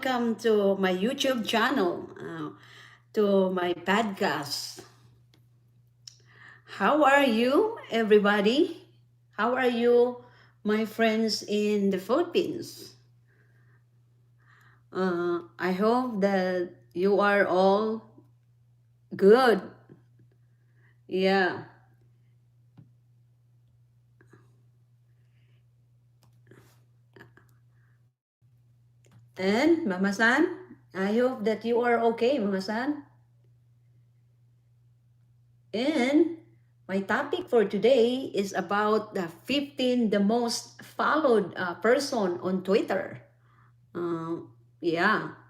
Welcome to my YouTube channel, to my podcast. How are you, everybody? How are you, my friends in the Philippines? I hope that you are all good. Yeah. And Mama San, I hope that you are okay, Mama San. And my topic for today is about the 15 the most followed person on Twitter. Yeah.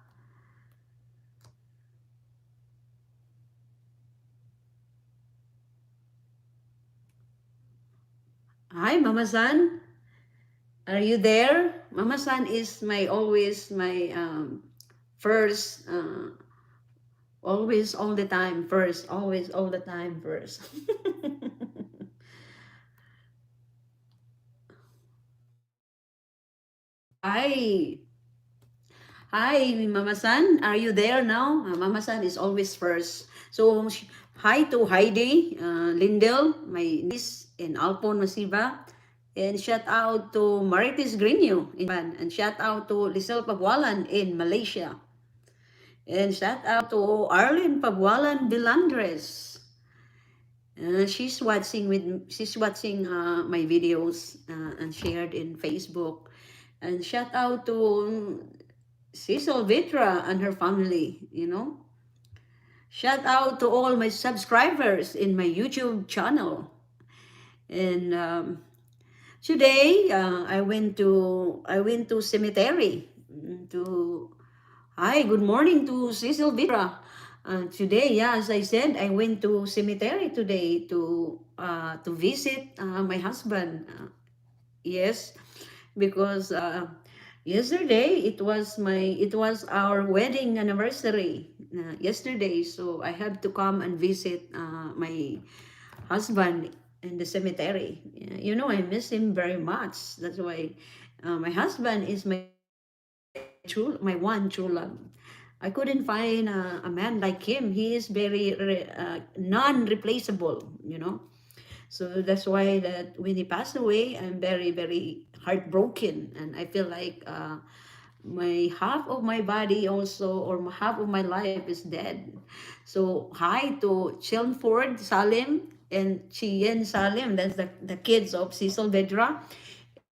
Hi, Mama San. Are you there? Mama San is my always my first, always all the time first, always all the time first. Hi. Hi, Mama San. Are you there now? Mama San is always first. So, hi to Heidi, Lindell, my niece, and Alpon Masiba. And shout out to Marites Grino in Japan. And shout out to Lisel Pagwalan in Malaysia. And shout out to Arlene Pagwalan Bilandres. She's watching my videos and shared in Facebook. And shout out to Cecil Vitra and her family. Shout out to all my subscribers in my YouTube channel. And today I went to cemetery to hi, good morning to Cecil Vitra. Today, yeah, as I said, I went to cemetery today to visit my husband. Yes, because yesterday it was our wedding anniversary yesterday, so I have to come and visit my husband in the cemetery. I miss him very much. That's why my husband is my one true love. I couldn't find a man like him. He is very non-replaceable. So that's why that when he passed away, I'm very, very heartbroken, and I feel like my half of my body also, or half of my life is dead. So hi to Chelmford Salim and Chien Salim. That's the kids of Cecil Vedra.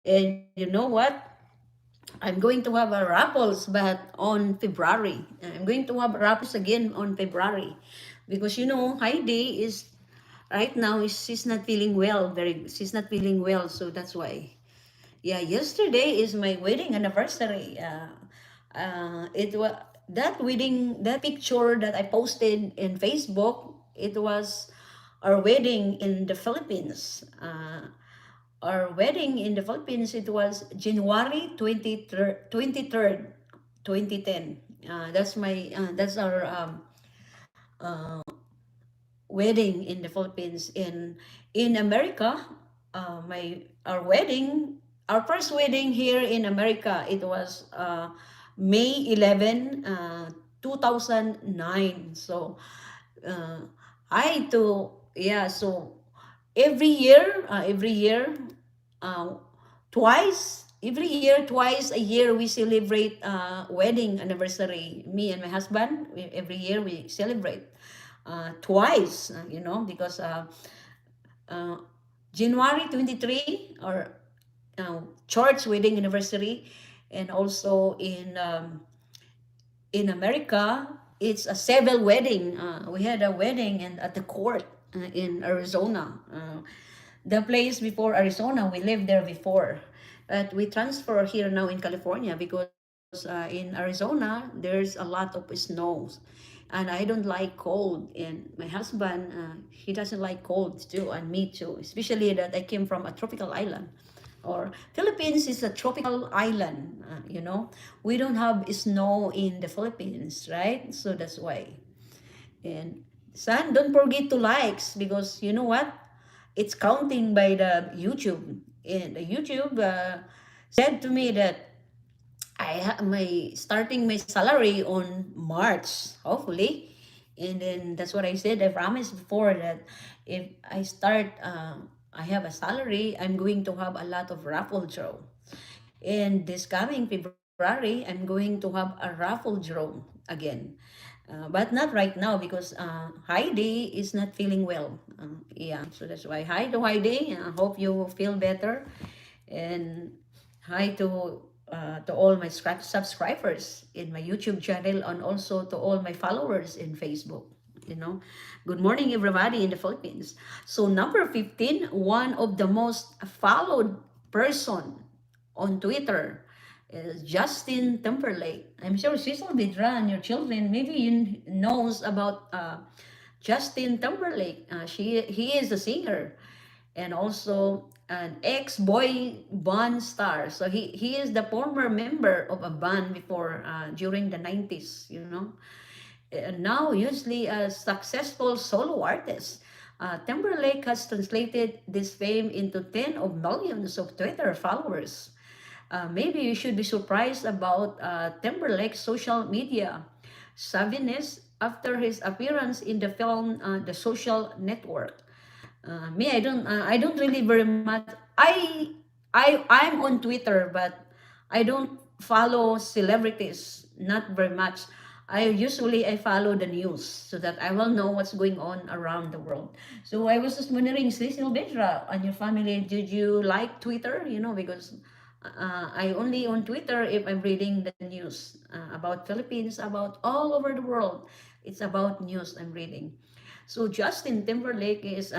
And you know what? I'm going to have a raffles, but on February. I'm going to have raffles again on February, because Heidi is right now she's not feeling well. She's not feeling well, so that's why. Yeah, yesterday is my wedding anniversary. It was that picture that I posted in Facebook. It was our wedding in the Philippines. Our wedding in the Philippines, it was January 23rd, 2010. That's our wedding in the Philippines. In America, our first wedding here in America, it was May 11, 2009. So uh, I to yeah so every year, uh, twice a year we celebrate wedding anniversary. Me and my husband, every year we celebrate twice, because uh, January 23, or church wedding anniversary, and also in America, it's a civil wedding. We had a wedding at the court in Arizona. The place before Arizona, we lived there before. But we transfer here now in California because in Arizona, there's a lot of snow. And I don't like cold. And my husband, he doesn't like cold too, and me too. Especially that I came from a tropical island, or Philippines is a tropical island. We don't have snow in the Philippines, right? So that's why. And son, don't forget to likes, because you know what? It's counting by the YouTube. And the YouTube said to me that my starting my salary on March, hopefully. And then that's what I said. I promised before that if I start, I have a salary, I'm going to have a lot of raffle draw. And this coming February, I'm going to have a raffle draw again. But not right now because Heidi is not feeling well. Yeah, so that's why. Hi to Heidi. I hope you feel better. And hi to all my subscribers in my YouTube channel and also to all my followers in Facebook. You know, good morning, everybody in the Philippines. So, number 15, one of the most followed person on Twitter is Justin Timberlake. I'm sure Cecil Vidra and your children maybe you knows about Justin Timberlake. He is a singer and also an ex-boy band star. So he is the former member of a band before during the 90s, you know. Now usually a successful solo artist. Timberlake has translated this fame into 10 of millions of Twitter followers. Maybe you should be surprised about Timberlake's social media savviness after his appearance in the film The Social Network. Me, I don't really very much. I'm on Twitter, but I don't follow celebrities. Not very much. I follow the news so that I will know what's going on around the world. So I was just wondering, Cecil Bedra and your family, did you like Twitter? You know, because I only on Twitter if I'm reading the news about Philippines, about all over the world. It's about news I'm reading. So Justin Timberlake is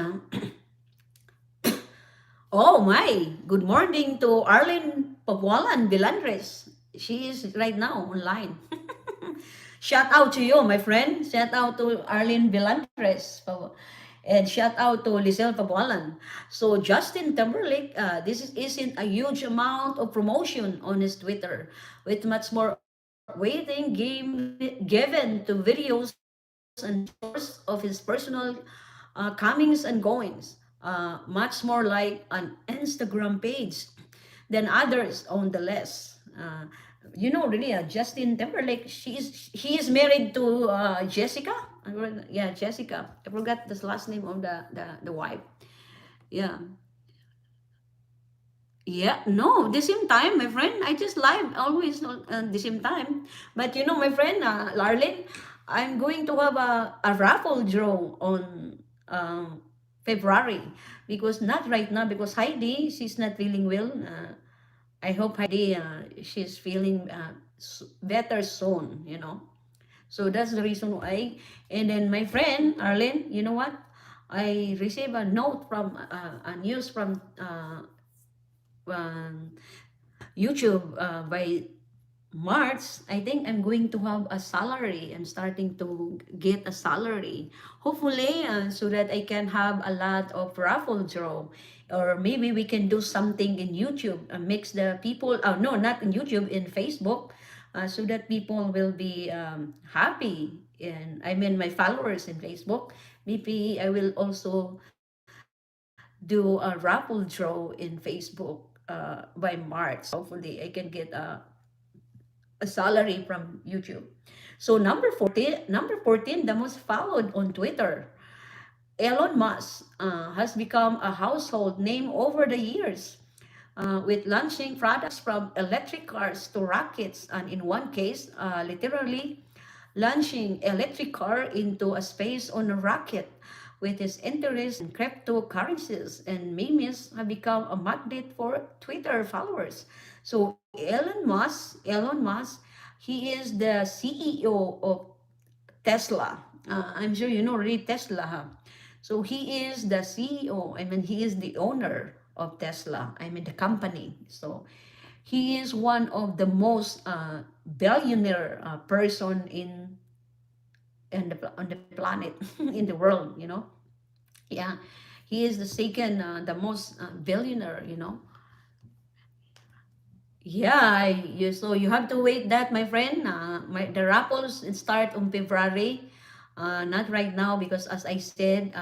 oh my, good morning to Arlene Papualan Bilandres. She is right now online. Shout out to you, my friend. Shout out to Arlene Bilandres. And shout out to Lizelle Papualan. So Justin Timberlake, isn't a huge amount of promotion on his Twitter, with much more weighting given to videos and pictures of his personal comings and goings. Much more like an Instagram page than others on the list. You know, really, Justin Timberlake, he is married to Jessica. Yeah, Jessica. I forgot the last name of the wife. Yeah. Yeah, no, the same time, my friend. I just live always on the same time. But you know, my friend, Larlene, I'm going to have a raffle draw on February because not right now because Heidi, she's not feeling well. I hope Heidi, she's feeling better soon, you know. So that's the reason why. And then my friend, Arlene, you know what? I received a note from a news from um, YouTube by March, I think I'm going to have a salary. I'm starting to get a salary. Hopefully, so that I can have a lot of raffle draw. Or maybe we can do something in YouTube and mix the people, oh no, not in YouTube, in Facebook, so that people will be happy. And I mean, my followers in Facebook. Maybe I will also do a raffle draw in Facebook by March. So hopefully I can get a salary from YouTube. So number 14, the most followed on Twitter. Elon Musk has become a household name over the years, with launching products from electric cars to rockets, and in one case, literally launching electric car into a space on a rocket. With his interest in cryptocurrencies and memes have become a magnet for Twitter followers. So Elon Musk, he is the CEO of Tesla. I'm sure you know really Tesla, huh? So he is the CEO. I mean, he is the owner of Tesla. I mean, the company. So he is one of the most billionaire person on the planet in the world. You know, yeah, he is the second, the most billionaire. You know, yeah. So you have to wait that, my friend. The raffles start on February. Not right now because, as I said,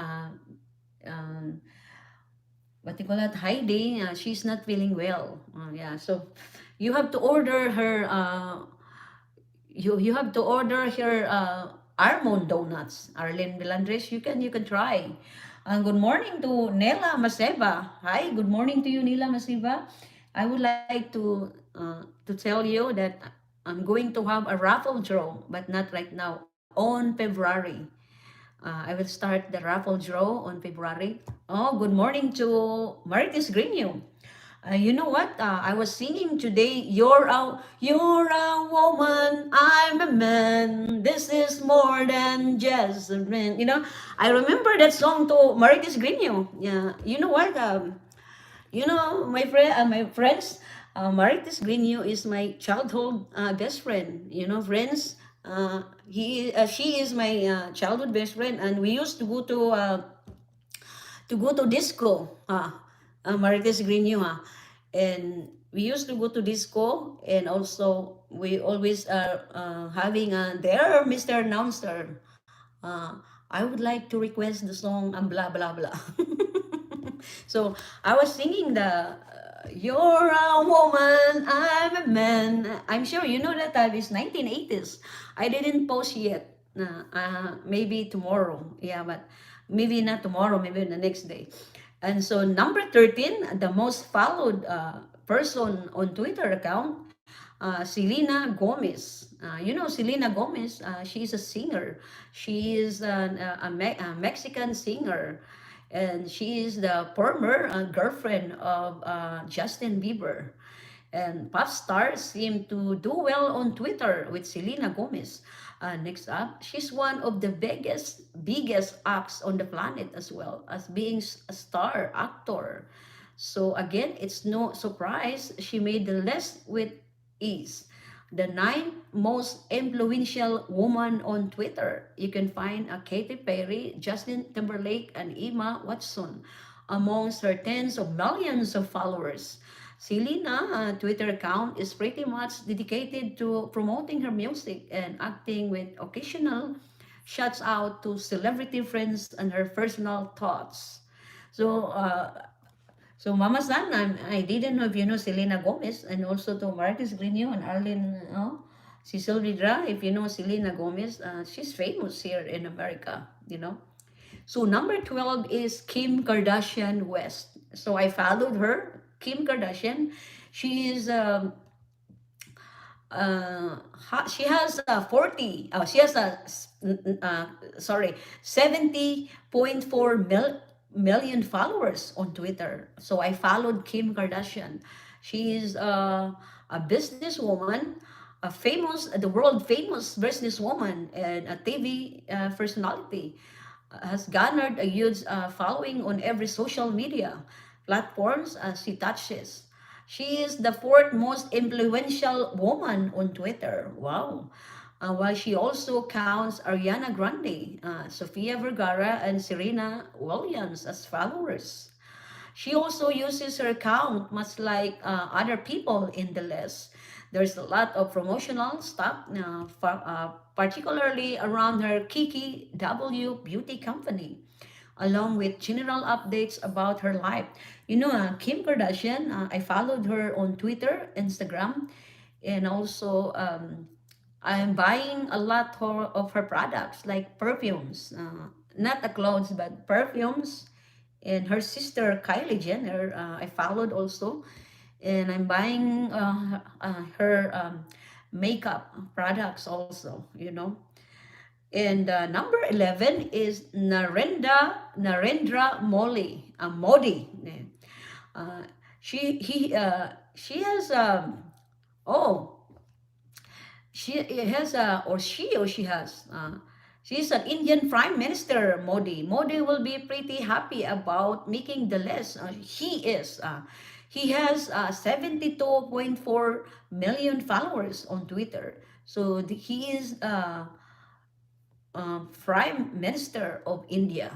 um, what you call that, Heidi, she's not feeling well. Yeah, so You have to order her. You have to order her almond donuts. Arlene Vilandres, you can try. Good morning to Nela Maseba. Hi, good morning to you, Nela Maseba. I would like to tell you that I'm going to have a raffle draw, but not right now. On February, I will start the raffle draw on February. Oh, good morning to Maritis Grigno. You know what? I was singing today. You're a woman. I'm a man. This is more than just a man. I remember that song to Maritis Grigno. Yeah. You know what? My friends, Maritis Grigno is my childhood best friend. Friends. She is my childhood best friend, and we used to go to disco, Marites Grigno, and we used to go to disco, and also we always are having there, Mr. Announcer. I would like to request the song blah blah blah. So I was singing the "You're a woman, I'm a man." I'm sure you know that time is 1980s. I didn't post yet. Maybe tomorrow. Yeah, but maybe not tomorrow. Maybe the next day. And so number 13, the most followed person on Twitter account, Selena Gomez. Selena Gomez. She is a singer. She is a Mexican singer, and she is the former girlfriend of Justin Bieber. And pop stars seem to do well on Twitter with Selena Gomez. Next up, she's one of the biggest acts on the planet as well as being a star actor. So again, it's no surprise she made the list with ease. The ninth most influential woman on Twitter. You can find Katy Perry, Justin Timberlake, and Emma Watson amongst her tens of millions of followers. Selena Twitter account is pretty much dedicated to promoting her music and acting with occasional shouts out to celebrity friends and her personal thoughts. So, Mama San, I didn't know if you know Selena Gomez, and also to Marcus Grino and Arlene, Cecil Vidra, if you know Selena Gomez, she's famous here in America. So number 12 is Kim Kardashian West. So I followed her, Kim Kardashian. She is she has 40 she has uh, sorry 70.4 million followers on Twitter. So I followed Kim Kardashian. She is a businesswoman, the world famous businesswoman, and a TV personality. Has garnered a huge following on every social media platforms she touches. She is the fourth most influential woman on Twitter. Wow. While she also counts Ariana Grande, Sofia Vergara, and Serena Williams as followers. She also uses her account much like other people in the list. There's a lot of promotional stuff, particularly around her Kiki W beauty company, along with general updates about her life. Kim Kardashian, I followed her on Twitter, Instagram, and also I'm buying a lot of her products like perfumes, not the clothes, but perfumes. And her sister Kylie Jenner, I followed also, and I'm buying her makeup products also. And number 11 is Modi. Uh, she has oh she has she's an Indian Prime Minister. Modi will be pretty happy about making the list. He has 72.4 million followers on Twitter. So he is Prime Minister of India.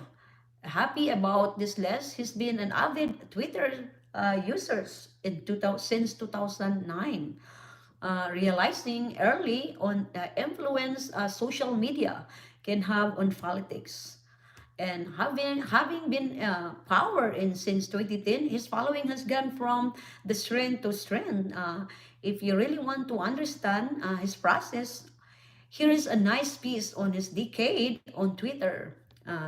Happy about this list. He's been an avid Twitter user since 2009, realizing early on influence social media can have on politics. And having been power in since 2010, his following has gone from the strength to strength. if you really want to understand his process, here is a nice piece on his decade on Twitter.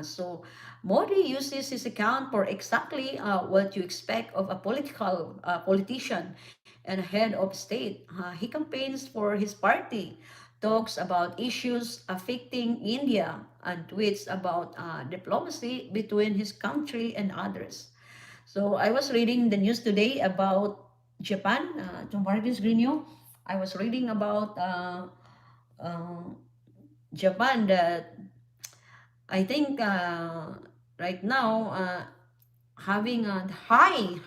So Modi uses his account for exactly what you expect of a politician and a head of state. He campaigns for his party, talks about issues affecting India, and tweets about diplomacy between his country and others. So I was reading the news today about Japan, to Marcus Grino. I was reading about uh, Japan that I think right now having a high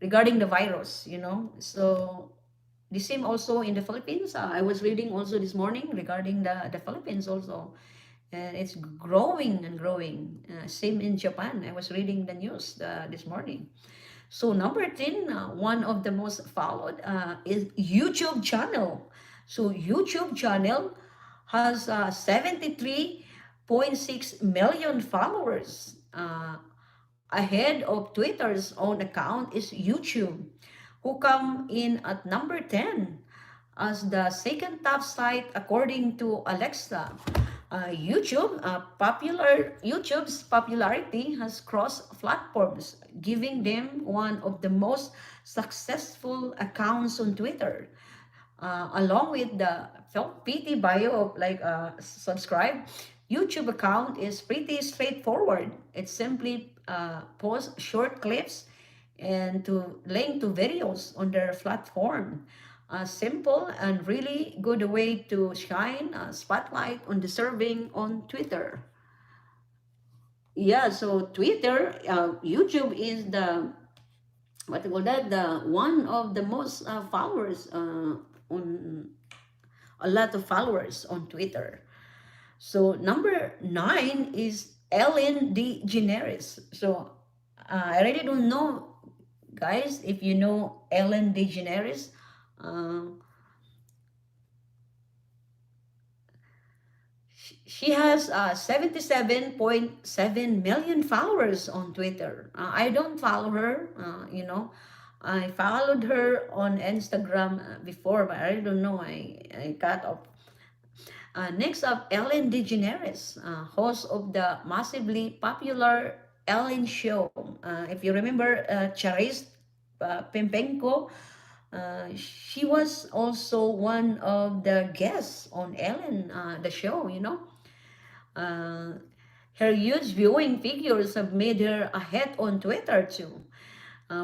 regarding the virus, you know. So the same also in the Philippines. I was reading also this morning regarding the Philippines also, and it's growing and growing. Same in Japan. I was reading the news this morning. So number 10, one of the most followed is YouTube channel. So YouTube channel has 73.6 million followers. Ahead of Twitter's own account is YouTube, who come in at number 10 as the second top site according to Alexa. YouTube's popularity has crossed platforms, giving them one of the most successful accounts on Twitter. Along with the PT bio of like subscribe, YouTube account is pretty straightforward. It simply posts short clips and to link to videos on their platform. A simple and really good way to shine a spotlight on deserving on Twitter. Yeah, so Twitter, YouTube is the what do you call that? The one of the most followers on a lot of followers on Twitter. So number 9 is Ellen DeGeneres. So I really don't know, guys, if you know Ellen DeGeneres. Uh, she has 77.7 million followers on Twitter. I don't follow her, I followed her on Instagram before, but I don't know. I cut off. Next up, Ellen DeGeneres, host of the massively popular Ellen Show. If you remember Charis Pimpenko, she was also one of the guests on Ellen, the show, you know. Uh, Her huge viewing figures have made her a hit on Twitter too.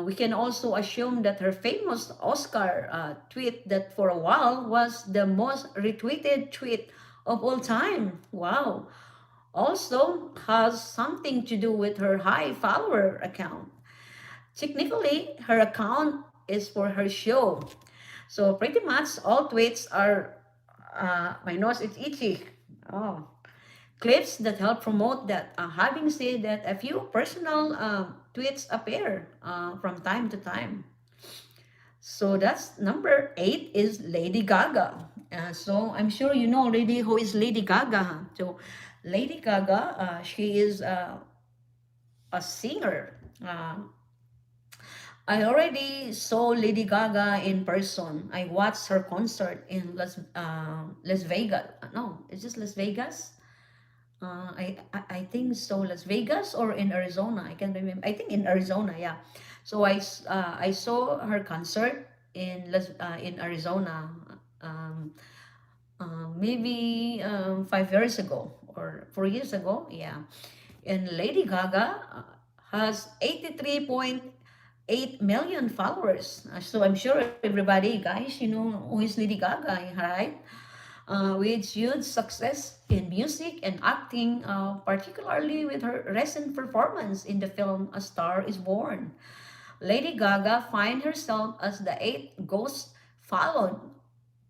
We can also assume that her famous Oscar tweet that for a while was the most retweeted tweet of all time. Wow. Also has something to do with her high follower account. Technically, her account is for her show. So pretty much all tweets are, my nose is itchy. Oh, clips that help promote that. Having said that, a few personal tweets appear from time to time. So that's number 8 is Lady Gaga. So I'm sure you know already who is Lady Gaga. So Lady Gaga, she is a singer. I already saw Lady Gaga in person. I watched her concert in Las Vegas. No, is this Las Vegas? I think so, Las Vegas or in Arizona. I can't remember. I think in Arizona, yeah. So I saw her concert in Arizona, um, maybe 5 years ago or 4 years ago, yeah. And Lady Gaga has 83.8 million followers. So I'm sure everybody, guys, you know who is Lady Gaga, right? With huge success in music and acting, particularly with her recent performance in the film A Star is Born. Lady Gaga finds herself as the eighth most followed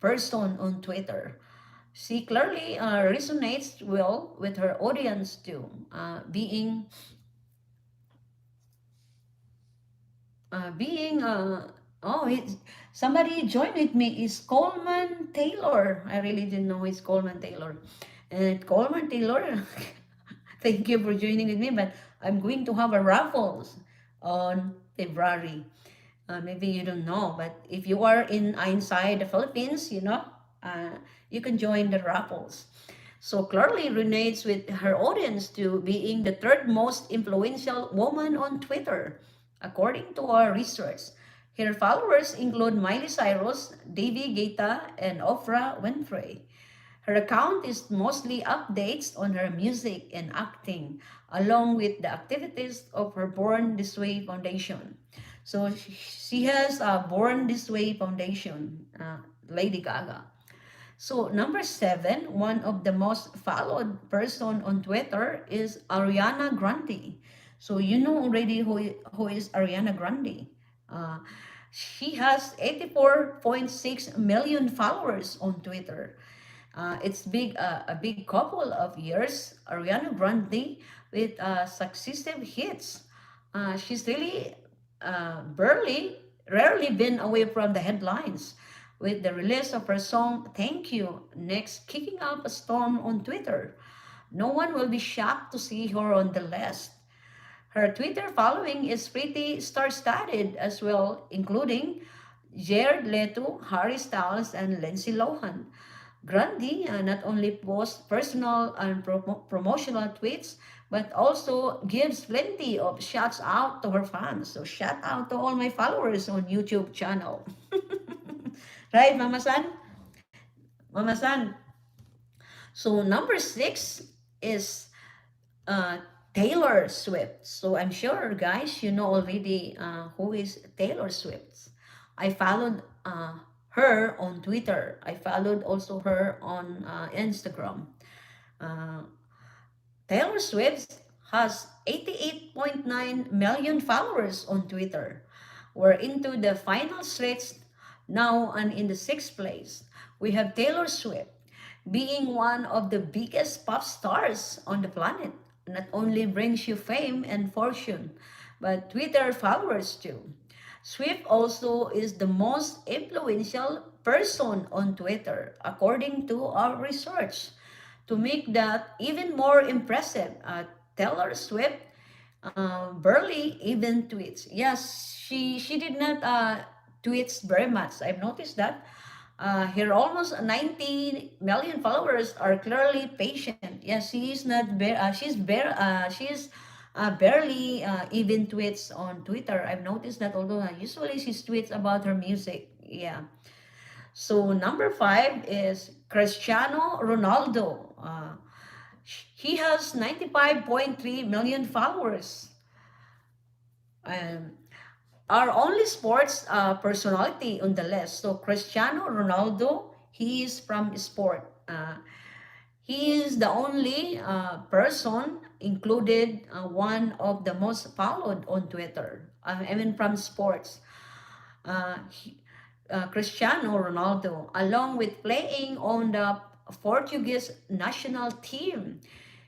person on Twitter. She clearly resonates well with her audience too, being oh it's somebody joined with me is Coleman Taylor. I really didn't know it's Coleman Taylor. And Coleman Taylor, thank you for joining with me. But I'm going to have a raffles on February. Maybe you don't know, but if you are inside the Philippines, you can join the raffles. So clearly resonates with her audience to being the third most influential woman on Twitter, according to our research. Her followers include Miley Cyrus, Davy Guetta, and Oprah Winfrey. Her account is mostly updates on her music and acting, along with the activities of her Born This Way Foundation. So she has a Born This Way Foundation, Lady Gaga. So number seven, one of the most followed person on Twitter is Ariana Grande. So you know already who is Ariana Grande. Uh, she has 84.6 million followers on Twitter. It's a big couple of years. Ariana Grande with successive hits. She's really rarely been away from the headlines. With the release of her song "Thank You" next kicking up a storm on Twitter. No one will be shocked to see her on the list. Her Twitter following is pretty star-studded as well, including Jared Leto, Harry Styles, and Lindsay Lohan. Grandi not only posts personal and promotional tweets, but also gives plenty of shouts out to her fans. So shout out to all my followers on YouTube channel. Right, Mama San? Mama San. So number six is uh, Taylor Swift. So I'm sure, guys, you know already who is Taylor Swift. I followed her on Twitter. I followed also her on Instagram. Uh, Taylor Swift has 88.9 million followers on Twitter. We're into the final stretch now, and in the sixth place, we have Taylor Swift being one of the biggest pop stars on the planet. Not only brings you fame and fortune, but Twitter followers too. Swift also is the most influential person on Twitter, according to our research. To make that even more impressive, Taylor Swift barely even tweets. Yes, she did not tweets very much. I've noticed that. Her almost 90 million followers are clearly patient. Yes, she is not she's barely even tweets on Twitter. I've noticed that, although usually she tweets about her music. Yeah. So number five is Cristiano Ronaldo. He has 95.3 million followers. Um, our only sports personality on the list. So Cristiano Ronaldo, he is from sport. He is the only person included, one of the most followed on Twitter. I mean from sports. Cristiano Ronaldo, along with playing on the Portuguese national team.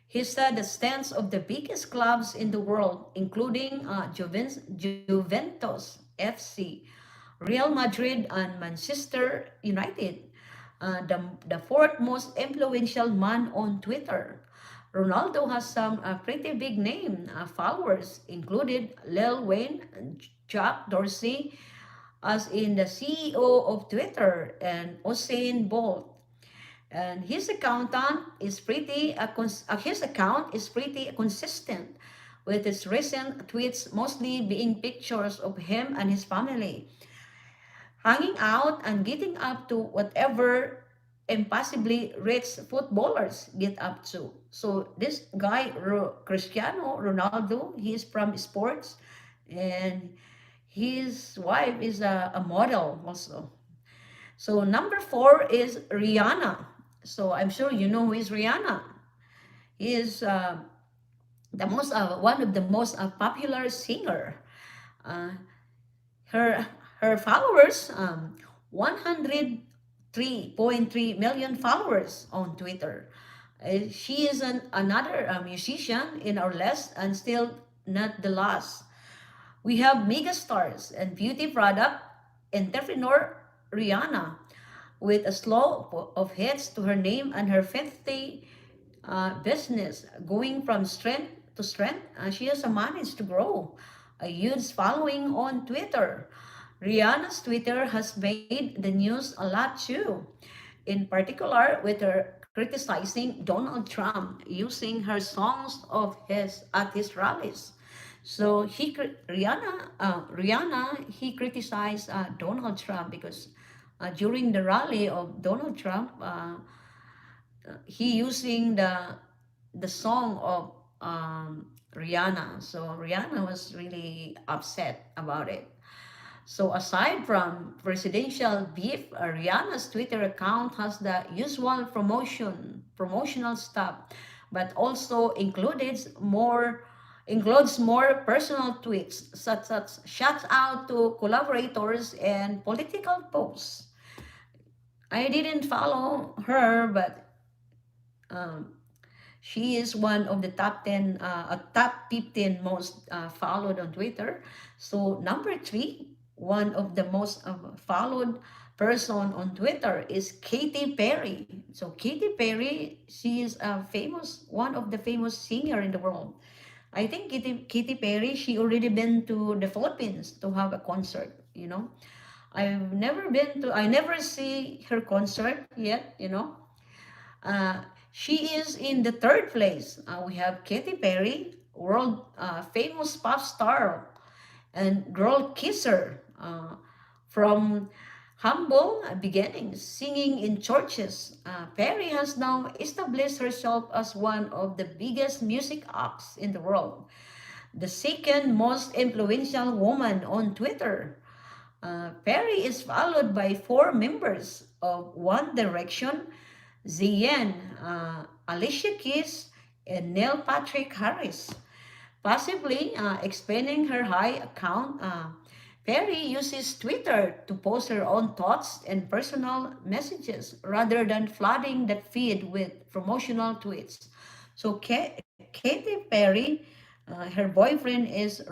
He set the stance of the biggest clubs in the world, including Juventus FC, Real Madrid, and Manchester United. The fourth most influential man on Twitter. Ronaldo has some pretty big name followers, included Lil Wayne, Jack Dorsey, as in the CEO of Twitter, and Usain Bolt. And his account is pretty consistent, with his recent tweets mostly being pictures of him and his family hanging out and getting up to whatever impossibly rich footballers get up to. So this guy, Cristiano Ronaldo, he is from sports, and his wife is a model also. So number four is Rihanna. So I'm sure you know who is Rihanna. He is the most one of the most popular singer. Uh, her her followers, 103.3 million followers on Twitter. She is another musician in our list, and still not the last. We have megastars and beauty product entrepreneur Rihanna, with a slew of hits to her name and her 50 business going from strength to strength. She has managed to grow a huge following on Twitter. Rihanna's Twitter has made the news a lot too, in particular with her criticizing Donald Trump using her songs of his at his rallies. So Rihanna he criticized Donald Trump because during the rally of Donald Trump, he using the song of Rihanna. So Rihanna was really upset about it. So aside from presidential beef, Rihanna's Twitter account has the usual promotional stuff, but also includes more personal tweets, such as shouts out to collaborators and political posts. I didn't follow her, but um, she is one of the top 15 most followed on Twitter. So number three, one of the most followed person on Twitter is Katy Perry. So Katy Perry, she is one of the famous singer in the world. I think Katy Perry, she already been to the Philippines to have a concert, you know. I never see her concert yet, you know. She is in the third place. We have Katy Perry, world famous pop star and girl kisser from humble beginnings, singing in churches. Perry has now established herself as one of the biggest music acts in the world, the second most influential woman on Twitter. Perry is followed by four members of One Direction, Ziyen, Alicia Keys, and Neil Patrick Harris. Possibly explaining her high account, Perry uses Twitter to post her own thoughts and personal messages rather than flooding the feed with promotional tweets. So Katy Perry, her boyfriend is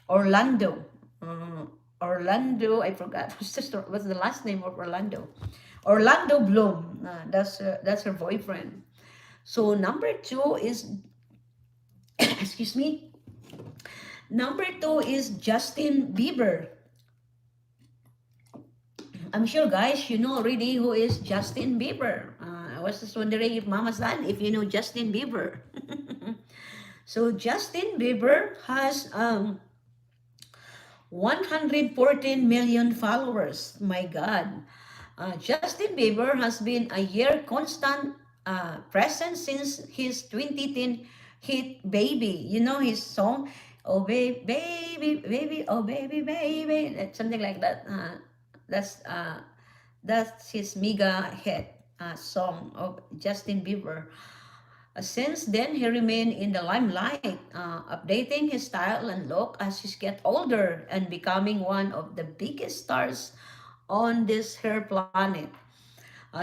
Orlando. Uh, Orlando, I forgot what's the last name of Orlando. Orlando Bloom. That's her boyfriend. So number two is excuse me. Number two is Justin Bieber. I'm sure, guys, you know already who is Justin Bieber. I was just wondering if Mama San, if you know Justin Bieber. So Justin Bieber has 114 million followers. My God. Justin Bieber has been a year constant present since his 2010 hit Baby. You know his song, Oh baby, baby, baby, oh baby, baby, something like that. That's uh, that's his mega hit song of Justin Bieber. Since then, he remained in the limelight, updating his style and look as he gets older and becoming one of the biggest stars on this her planet.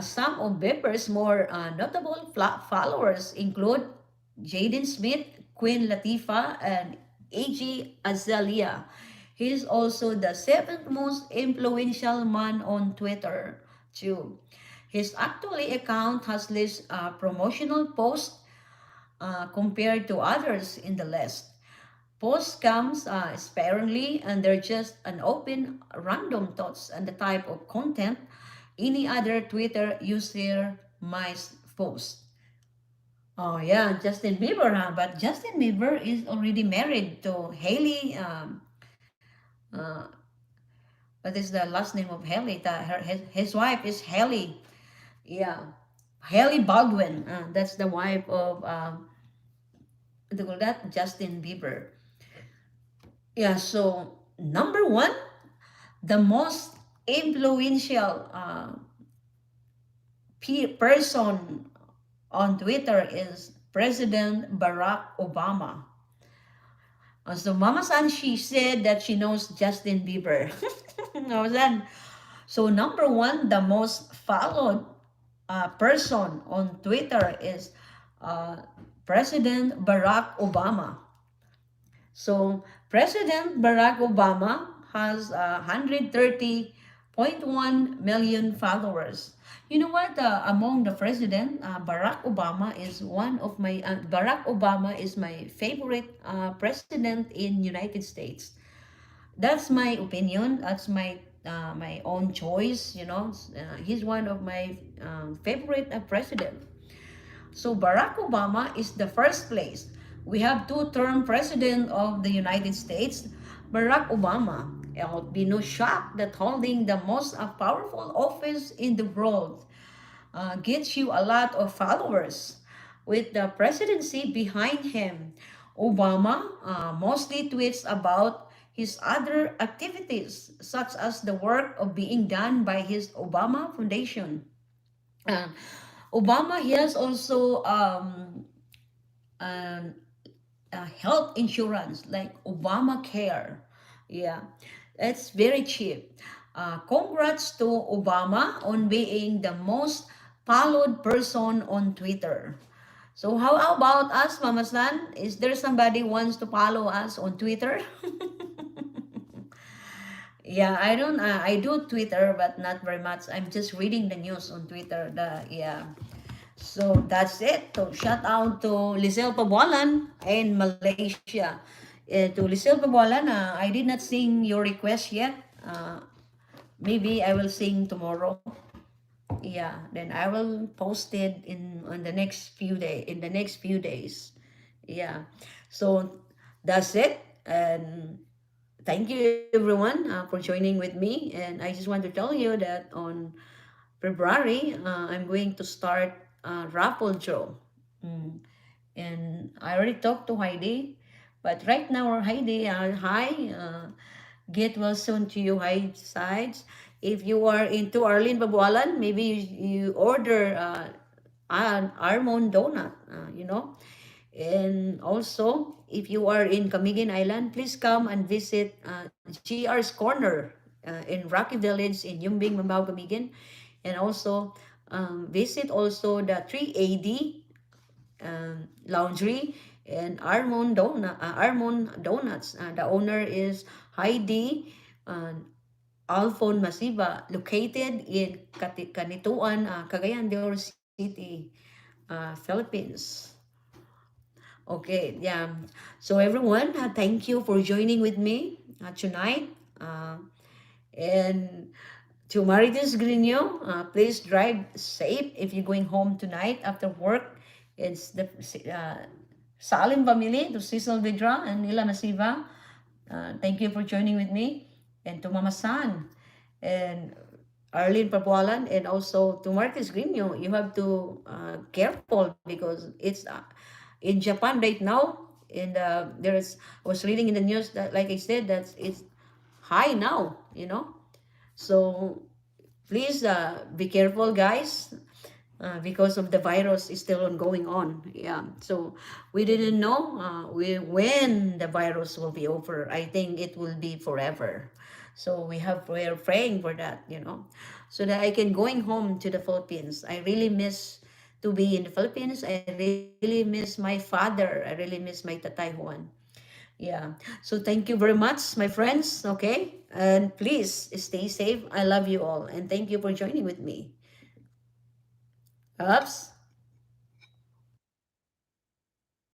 Some of Bieber's more notable followers include Jaden Smith, Queen Latifah, and A.G. Azalea. He is also the seventh most influential man on Twitter, too. His actually account has less promotional posts compared to others in the list. Posts comes sparingly and they're just an open random thoughts and the type of content any other Twitter user might post. Oh yeah, Justin Bieber, huh? But Justin Bieber is already married to Haley. Uh, what is the last name of Haley? His wife is Haley. Yeah, Haley Baldwin. That's the wife of what do you call that? Justin Bieber. Yeah. So number one, the most influential person on Twitter is President Barack Obama. So Mama San, she said that she knows Justin Bieber. Mama San. So number one, the most followed person on Twitter is uh, President Barack Obama. So President Barack Obama has 130.1 million followers. You know what? Among the president, Barack Obama is my favorite president in United States. That's my opinion. That's my own choice. He's one of my favorite president. So Barack Obama is the first place. We have two-term president of the United States, Barack Obama. I'll be no shock that holding the most powerful office in the world gets you a lot of followers. With the presidency behind him, Obama mostly tweets about his other activities, such as the work of being done by his Obama Foundation. Uh, Obama, he has also um, health insurance like Obamacare. Yeah, it's very cheap. Congrats to Obama on being the most followed person on Twitter. So how about us, Mama San? Is there somebody wants to follow us on Twitter? Yeah, I don't. I do Twitter, but not very much. I'm just reading the news on Twitter. Yeah. So that's it. So shout out to Lisel Pabualan in Malaysia. To Lisel Pabualan, I did not sing your request yet. Maybe I will sing tomorrow. Yeah, then I will post it in on the next few day in the next few days. Yeah. So that's it. And thank you everyone for joining with me. And I just want to tell you that on February, I'm going to start raffle draw. Mm. And I already talked to Heidi, but right now, Heidi, hi, get well soon to you, Heidi sides. If you are into Arlene Babualan, maybe you order an almond donut, And also, if you are in Camiguin Island, please come and visit GR's Corner in Rocky Village in Yumbing, Mamao, Camiguin. And also, visit also the 3AD Laundry and Armon Donuts. The owner is Heidi Alphon Masiba, located in Kanituan, Cagayan de Oro City, Philippines. Okay, yeah. So everyone, thank you for joining with me tonight. And to Marites Grino, please drive safe if you're going home tonight after work. It's the Salim family, to Cecil Vidra and Nila Masiva. Thank you for joining with me. And to Mama San and Arlene Papualan, and also to Marcus Grino. You have to careful because it's in Japan right now. And there's I was reading in the news that, like I said, that it's high now. So please be careful, guys, because of the virus is still on going on. Yeah. So we didn't know when the virus will be over. I think it will be forever. So we're praying for that, so that I can going home to the Philippines. I really miss to be in the Philippines. I really miss my father. I really miss my tatay Juan. Yeah. So thank you very much, my friends. Okay. And please stay safe. I love you all. And thank you for joining with me. Ups.